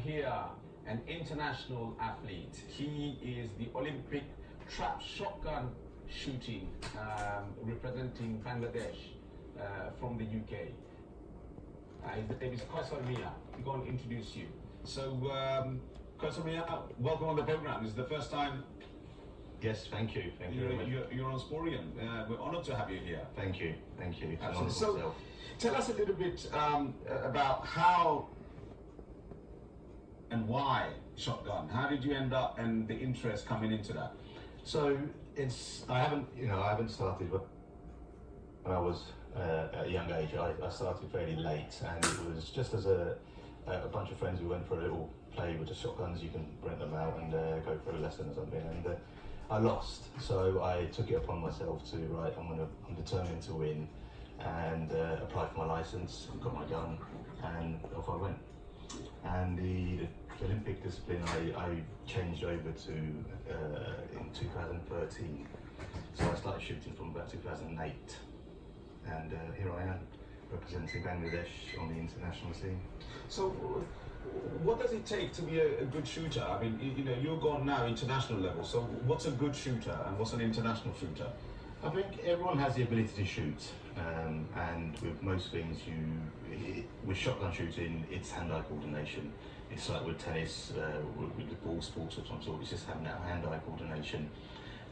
here, an international athlete. He is the Olympic trap shotgun shooting representing Bangladesh from the UK. His name is Quaysoor. I'm going to introduce you. So, Quaysoor, welcome on the program. This is the first time. Yes, thank you. Thank you very much. You're on Sporian. We're honoured to have you here. Thank you. Thank you. So, tell us a little bit about how and why shotgun. How did you end up and the interest coming into that? So I haven't started when I was at a young age. I started fairly late, and it was just as a bunch of friends. We went for a little play with the shotguns. You can rent them out and go for a lesson or something. And I lost, so I took it upon myself to I'm determined to win, and applied for my license, got my gun, and off I went. And the Olympic discipline I changed over to in 2013. So I started shooting from about 2008, and here I am representing Bangladesh on the international scene. So what does it take to be a good shooter? I mean, you're gone now international level, so what's a good shooter and what's an international shooter? I think everyone has the ability to shoot, and with most things, with shotgun shooting, it's hand-eye coordination. It's like with tennis, with the ball sports of some sort, it's just having that hand-eye coordination.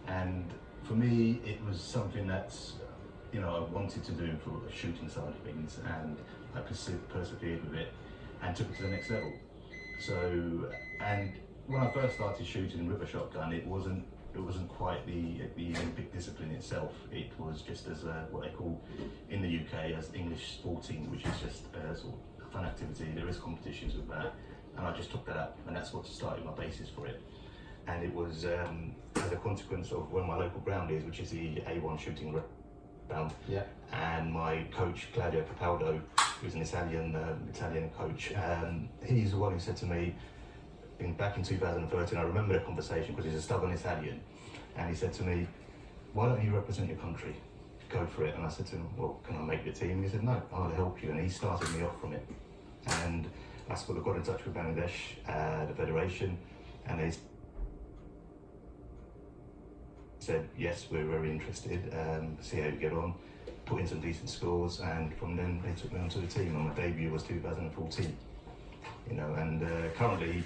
And for me, it was something that's, I wanted to do for the shooting side of things, and I persevered with it and took it to the next level. So, and when I first started shooting with a shotgun, it wasn't quite the Olympic discipline itself. It was just as what they call in the UK as English sporting, which is just sort of a fun activity. There is competitions with that, and I just took that up, and that's what started my basis for it. And it was as a consequence of where my local ground is, which is the A1 shooting ground. Yeah. And my coach Claudio Capaldo, who's an Italian coach, he's the one who said to me, back in 2013, I remember the conversation because he's a stubborn Italian, and he said to me, "Why don't you represent your country? Go for it." And I said to him, "Well, can I make the team?" He said, "No, I'll help you." And he started me off from it, and I got in touch with Bangladesh, the federation, and they said, "Yes, we're very interested. See how you get on." Put in some decent scores, and from then they took me onto the team. And my debut was 2014. And currently,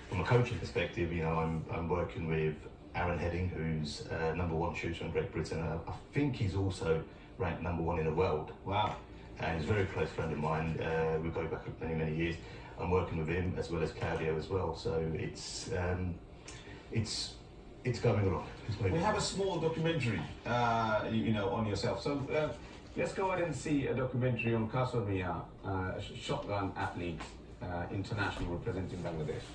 from a coaching perspective, I'm working with Aaron Heading, who's #1 shooter in Great Britain. I think he's also ranked #1 in the world. Wow. And he's a very close friend of mine. We go back many, many years. I'm working with him as well as Claudio as well. So it's going along. We have a small documentary, on yourself. So let's go ahead and see a documentary on Quaysoor, a shotgun athlete, international representing Bangladesh.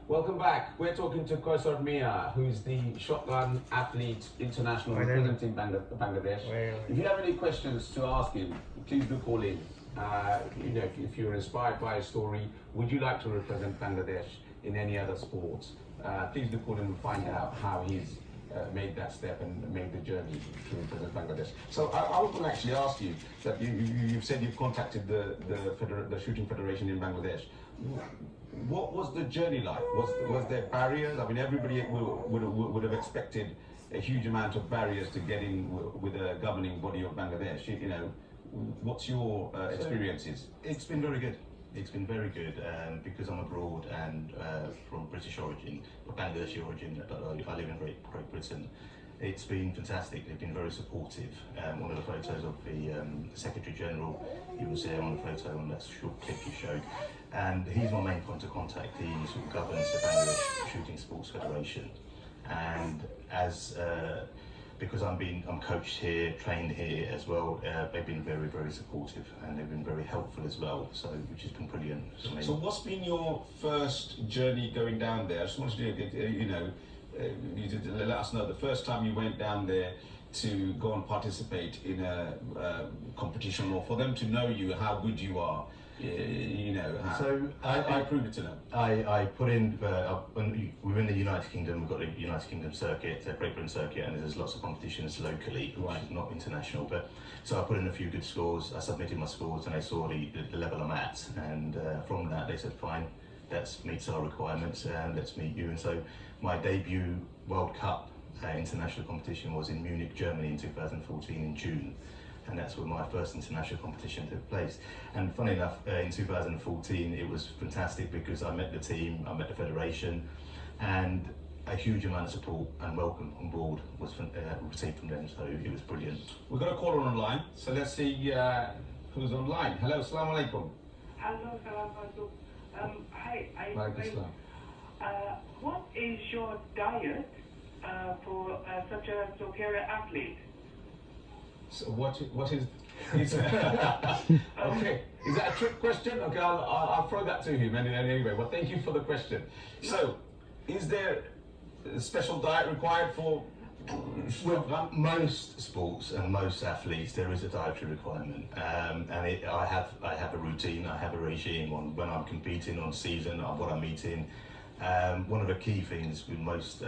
Welcome back. We're talking to Quaysoor, who's the shotgun athlete international representing Bangladesh. If you have any questions to ask him, please do call in. If you're inspired by a story, would you like to represent Bangladesh in any other sports? Please do call in and find out how he's made that step and made the journey to represent Bangladesh. So I was going to actually ask you that you've said you've contacted the Shooting Federation in Bangladesh. What was the journey like? Was there barriers? I mean, everybody would have expected a huge amount of barriers to get in with a governing body of Bangladesh. What's your experiences? It's been very good. It's been very good because I'm abroad and from British origin, or Bangladeshi origin, but I live in Great Britain. It's been fantastic. They've been very supportive. One of the photos of the Secretary General, he was there on the photo on that short clip you showed, and he's my main point of contact. He sort of governs the Bangladesh Shooting Sports Federation, and as because I'm coached here, trained here as well. They've been very, very supportive, and they've been very helpful as well. So, which has been brilliant. So, what's been your first journey going down there? I just wanted to, you know, you did let us know the first time you went down there to go and participate in a competition, or for them to know you, how good you are. You know, so I proved it to them. I put in, we're in the United Kingdom, we've got the United Kingdom circuit, the Great Britain circuit, and there's lots of competitions locally, which is not international. But so I put in a few good scores, I submitted my scores, and they saw the level I'm at, and from that they said, fine, that meets our requirements, and let's meet you. And so my debut World Cup international competition was in Munich, Germany in 2014 in June. And that's where my first international competition took place. And funny enough, in 2014, it was fantastic because I met the team, I met the federation, and a huge amount of support and welcome on board was received from them, so it was brilliant. We've got a caller online, so let's see who's online. Hello, assalamu alaikum. Hello, salam alaikum. Hi, what is your diet for such a superior athlete? So what is okay, is that a trick question? Okay, I'll throw that to him anyway. Well, thank you for the question. So, is there a special diet required for? With most sports and most athletes, there is a dietary requirement, and I have a routine, I have a regime on when I'm competing, on season, on what I'm eating. One of the key things with most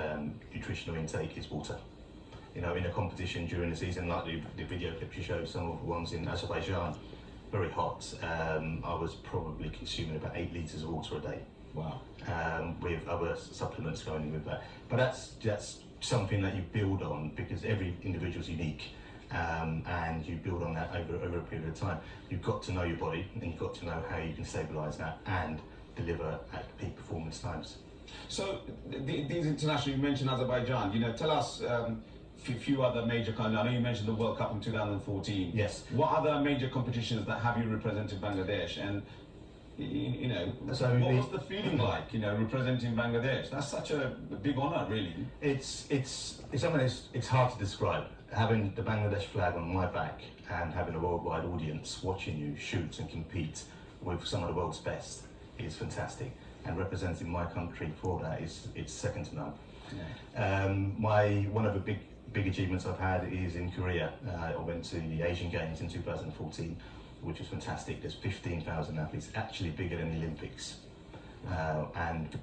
nutritional intake is water. You know, in a competition during the season, like the video clip you showed, some of the ones in Azerbaijan, very hot. I was probably consuming about 8 litres of water a day. Wow. With other supplements going in with that. But that's something that you build on, because every individual is unique, and you build on that over a period of time. You've got to know your body, and you've got to know how you can stabilise that and deliver at peak performance times. So these international, you mentioned Azerbaijan. You know, tell us. Few other major I know you mentioned the World Cup in 2014. Yes. What other major competitions that have you represented Bangladesh? And you know, so what was the feeling like? You know, representing Bangladesh. That's such a big honour, really. It's something it's hard to describe. Having the Bangladesh flag on my back and having a worldwide audience watching you shoot and compete with some of the world's best is fantastic. And representing my country for that it's second to none. Yeah. One of the big achievements I've had is in Korea. I went to the Asian Games in 2014, which was fantastic. There's 15,000 athletes, actually bigger than the Olympics, and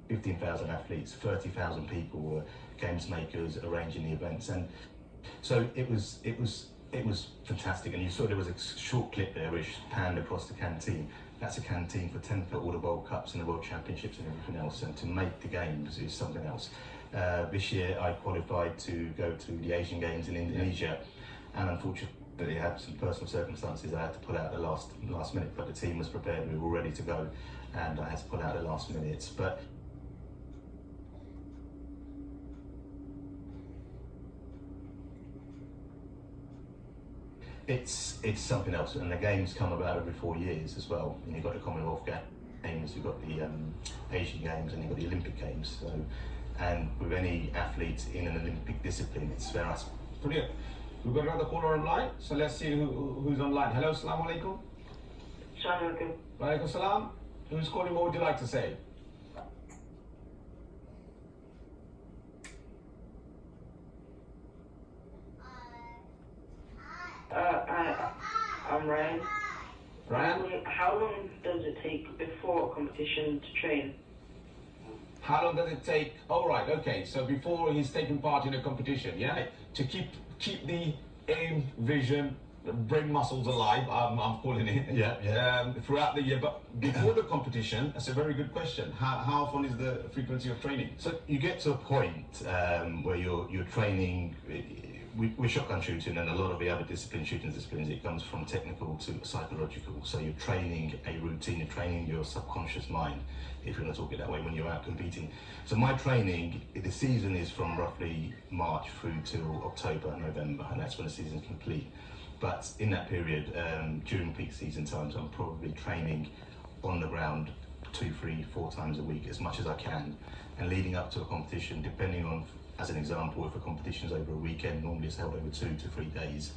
15,000 athletes, 30,000 people were games makers arranging the events, and so it was fantastic. And you saw there was a short clip there which panned across the canteen. That's a canteen for 10 for all the World Cups and the World Championships and everything else, and to make the games is something else. This year I qualified to go to the Asian Games in Indonesia, and unfortunately I had some personal circumstances. I had to pull out the last minute, but the team was prepared, we were all ready to go, and I had to pull out the last minutes. But it's something else, and the games come about every 4 years as well. And you've got the Commonwealth Games, you've got the Asian Games, and you've got the Olympic Games. So, and with any athlete in an Olympic discipline, it's very nice. Brilliant. We've got another caller online, so let's see who's online. Hello, assalamu alaikum. Assalamu alaikum. Wa alaikum salam. Who's calling? What would you like to say? I'm Ryan. Ryan? How long does it take before a competition to train? How long does it take? Oh, right, okay. So before he's taking part in a competition, yeah? To keep the aim, vision, brain muscles alive, I'm calling it. Yeah. Throughout the year. But before the competition, that's a very good question. How often is the frequency of training? So you get to a point where you're training with shotgun shooting and a lot of the other shooting disciplines, it comes from technical to psychological. So you're training a routine, you're training your subconscious mind, if you want to talk it that way, when you're out competing. So my training, the season is from roughly March through till October, November, and that's when the season's complete. But in that period, during peak season times, I'm probably training on the ground 2, 3, 4 times a week, as much as I can. And leading up to a competition, depending on, as an example, if a competition's over a weekend, normally it's held over 2 to 3 days.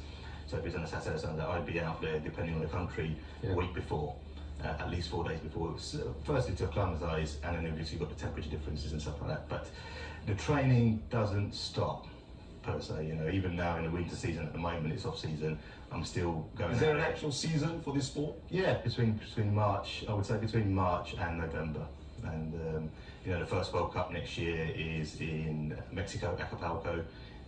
So if it's on a Saturday or Sunday, I'd be out there, depending on the country, a week before, at least 4 days before. Firstly to acclimatise, and then obviously you've got the temperature differences and stuff like that. But the training doesn't stop, per se. Even now in the winter season at the moment, it's off season, I'm still going. Is there an actual season for this sport? Yeah, between March, I would say between March and November. And the first World Cup next year is in Mexico, Acapulco,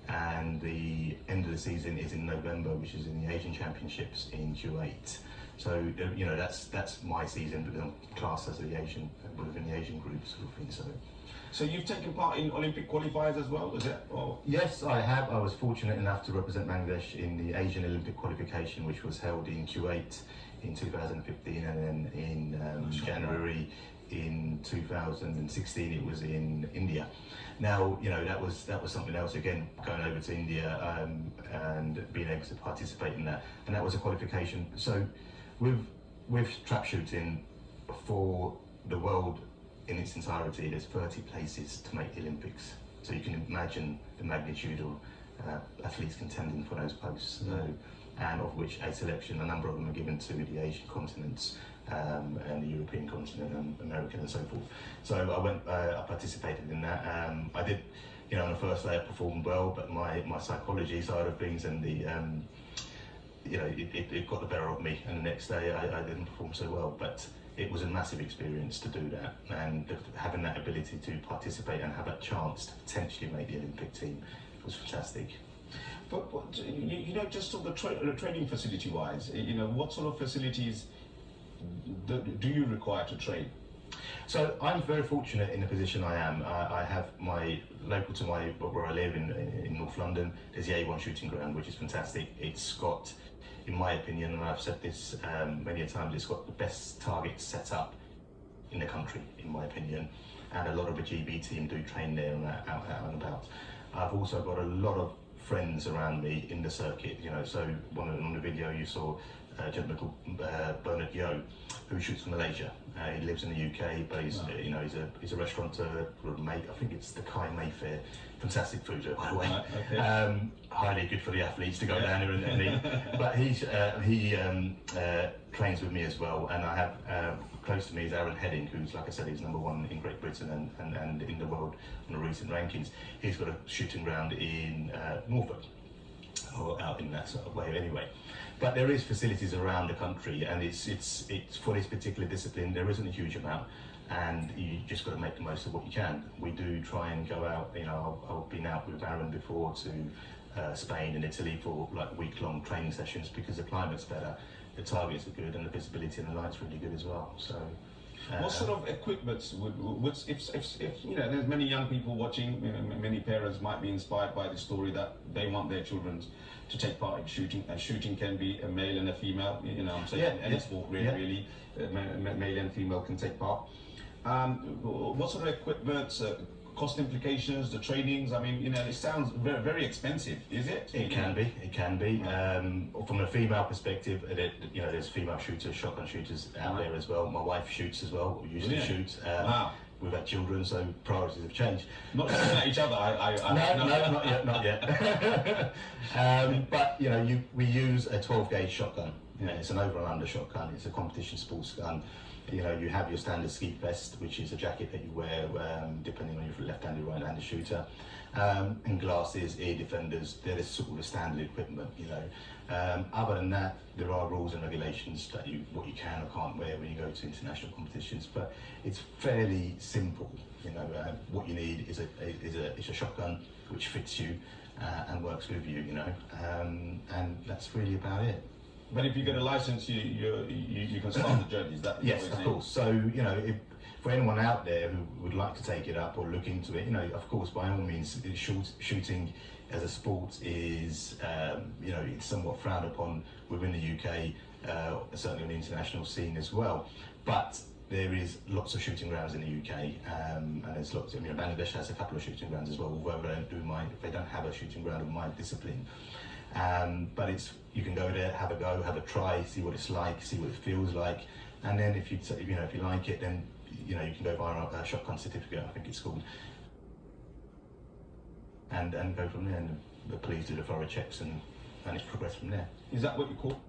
and the end of the season is in November, which is in the Asian Championships in Kuwait. So that's my season, because I'm classed as within the Asian group sort of thing. So you've taken part in Olympic qualifiers as well, is it? Or? Yes, I have. I was fortunate enough to represent Bangladesh in the Asian Olympic qualification, which was held in Kuwait in 2015, and then in January in 2016 it was in India. Now, that was something else, again, going over to India and being able to participate in that, and that was a qualification. So with trap shooting, for the world in its entirety, there's 30 places to make the Olympics. So you can imagine the magnitude of athletes contending for those posts, and of which a number of them are given to the Asian continents, and the European continent, and American, and so forth. So I participated in that. I did, on the first day I performed well, but my psychology side of things and the it got the better of me, and the next day I didn't perform so well. But it was a massive experience to do that, and having that ability to participate and have that chance to potentially make the Olympic team was fantastic. But just on the training facility wise, what sort of facilities do you require to train? So I'm very fortunate in the position I am. I have local to where I live in North London, there's the A1 shooting ground, which is fantastic. It's got, in my opinion, and I've said this many a times, it's got the best targets set up in the country, in my opinion. And a lot of the GB team do train there and out and about. I've also got a lot of friends around me in the circuit, so on the video you saw a gentleman called Bernard Yeo, who shoots for Malaysia. He lives in the UK, but he's a restaurateur, mate. I think it's the Kai Mayfair. Fantastic food, by the way. Okay. Highly good for the athletes to go down here and eat. But he trains with me as well, and I have close to me is Aaron Heading, who's, like I said, he's #1 in Great Britain and in the world on the recent rankings. He's got a shooting ground in Norfolk, or out in that sort of way anyway. But there is facilities around the country, and it's for this particular discipline there isn't a huge amount, and you just got to make the most of what you can. We do try and go out, I've been out with Aaron before to Spain and Italy for like week-long training sessions, because the climate's better, the targets are good, and the visibility and the light's really good as well. So what sort of equipment would if there's many young people watching, many parents might be inspired by the story that they want their children to take part in shooting, and shooting can be a male and a female, I'm saying any sport really, male and female can take part. What sort of equipment, cost implications, the trainings, it sounds very, very expensive, is it? It can be. From a female perspective, there's female shooters, shotgun shooters out there as well. My wife shoots as well, used to shoot. Wow. We've had children, so priorities have changed. Not looking at each other. No, not yet. But we use a 12-gauge shotgun. It's an over and under shotgun. It's a competition sports gun. You have your standard ski vest, which is a jacket that you wear depending on your left-handed, right-handed shooter, and glasses, ear defenders. They're sort of the standard equipment. Other than that, there are rules and regulations that what you can or can't wear when you go to international competitions. But it's fairly simple. What you need is a shotgun which fits you and works with you. And that's really about it. But if you get a license, you can start the journey. Is that yes, of course. So for anyone out there who would like to take it up or look into it, of course, by all means, shooting as a sport is, it's somewhat frowned upon within the UK, certainly on the international scene as well. But there is lots of shooting grounds in the UK, and there's lots. Bangladesh has a couple of shooting grounds as well, although they don't have a shooting ground of my discipline. But you can go there, have a go, have a try, see what it's like, see what it feels like, and then if you like it, then you can go via a shotgun certificate, I think it's called, and go from there. And the police do the thorough checks and it's progress from there. Is that what you call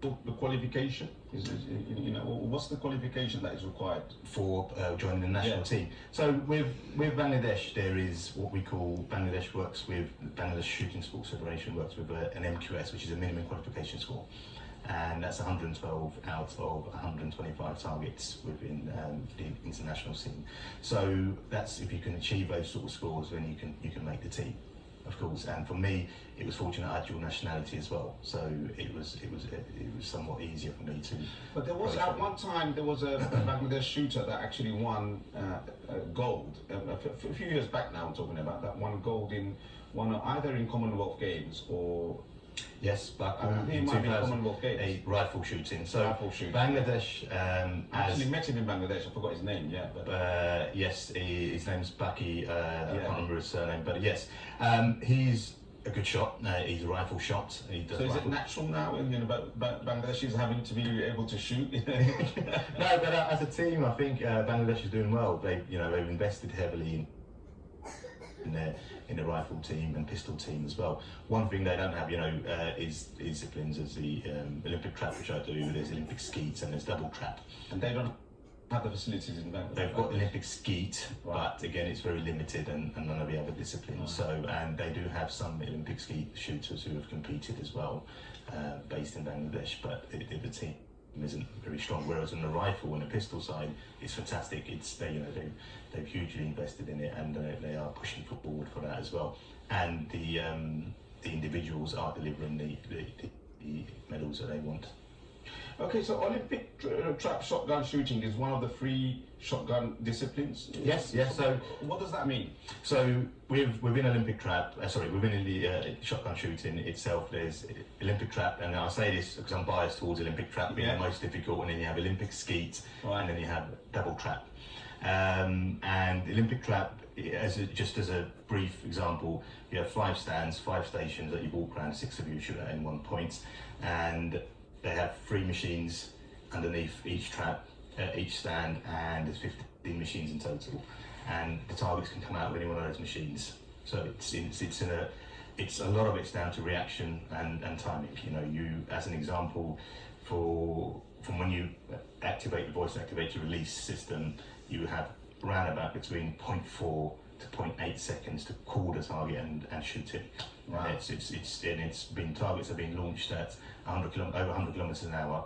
the qualification? What's the qualification that is required for joining the national team? So with Bangladesh, there is what we call Bangladesh Shooting Sports Federation works with an MQS, which is a minimum qualification score, and that's 112 out of 125 targets within the international scene. So that's, if you can achieve those sort of scores, then you can make the team, of course. And for me, it was fortunate I had dual nationality as well, so it was somewhat easier for me to. But there was at one time there was a Bangladesh shooter that actually won gold a few years back. Now I'm talking about that, won gold in either in Commonwealth Games or. Yes, but in 2008 rifle shooting. So rifle shooting. Bangladesh. I actually met him in Bangladesh. I forgot his name. Yeah, but yes, his name's Baki. I can't remember his surname, but yes, he's a good shot. He's a rifle shot. He does. So is it natural now? And Bangladesh is having to be able to shoot. No, but as a team, I think Bangladesh is doing well. They've invested heavily in the rifle team and pistol team as well. One thing they don't have, is disciplines as the Olympic trap, which I do. There's Olympic skeet and there's double trap. And they don't have the facilities in Bangladesh. They've got Olympic skeet, right. But again, it's very limited and none of the other disciplines. Right. So, and they do have some Olympic skeet shooters who have competed as well, based in Bangladesh, but the team isn't very strong. Whereas on the rifle and the pistol side, it's fantastic. They've hugely invested in it, and they are pushing forward for that as well. And the individuals are delivering the medals that they want. Okay, so Olympic trap shotgun shooting is one of the 3 shotgun disciplines. Yes. So what does that mean? So within Olympic trap, within the shotgun shooting itself, there's Olympic trap, and I say this because I'm biased towards Olympic trap being the most difficult, and then you have Olympic skeet, right. And then you have double trap. And Olympic trap, just as a brief example, you have 5 stands, 5 stations that you walk around, 6 of you shoot at in one point, and they have 3 machines underneath each trap, each stand, and there's 15 machines in total. And the targets can come out of any one of those machines. So it's a lot of it's down to reaction and timing. You, as an example, from when you activate the voice activate to release system, you have around about between 0.4 to 0.8 seconds to call the target and shoot it. Wow. Targets have been launched at over 100 kilometers an hour,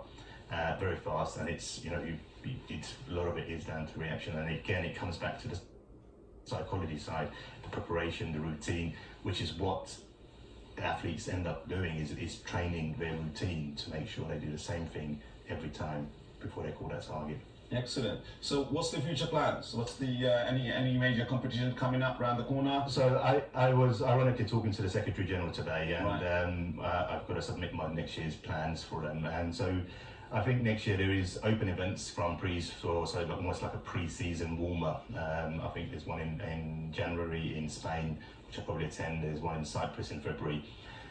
very fast, and it's a lot of it is down to reaction. And again, it comes back to the psychology side, the preparation, the routine, which is what athletes end up doing is training their routine to make sure they do the same thing every time before they call that target. Excellent. So what's the future plans? What's the any major competition coming up around the corner? So I was ironically talking to the Secretary General today, and right. I've got to submit my next year's plans for them. And so I think next year there is open events, Grand Prix, so almost like a pre-season warm-up. I think there's one in January in Spain, which I'll probably attend. There's one in Cyprus in February.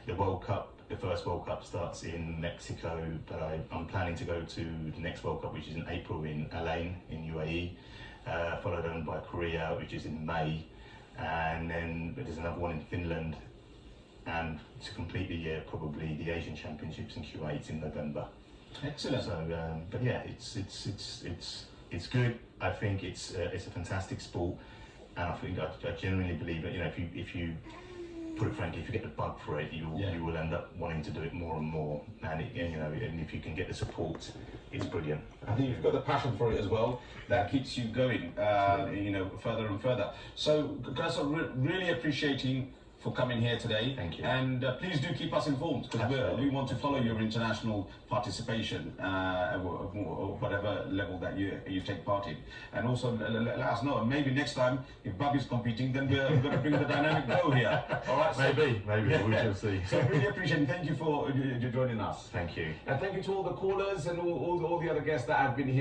The World Cup, the first World Cup starts in Mexico, but I'm planning to go to the next World Cup, which is in April in Al Ain in UAE, followed on by Korea, which is in May, and then there's another one in Finland, and to complete the year, probably the Asian Championships in Kuwait in November. Excellent. So, but yeah, it's good. I think it's a fantastic sport, and I think I genuinely believe that if you put it frankly, if you get the bug for it, you will end up wanting to do it more and more. And and if you can get the support, it's brilliant. I think you've got the passion for it as well. That keeps you going, further and further. So, guys, I'm really appreciating for coming here today. Thank you. And please do keep us informed, because we want to follow your international participation, whatever level that you take part in. And also let us know. And maybe next time, if Bobby's competing, then we're going to bring the dynamic bow here. All right? Maybe we shall see. So really appreciate it. Thank you for joining us. Thank you. And thank you to all the callers and all the other guests that have been here.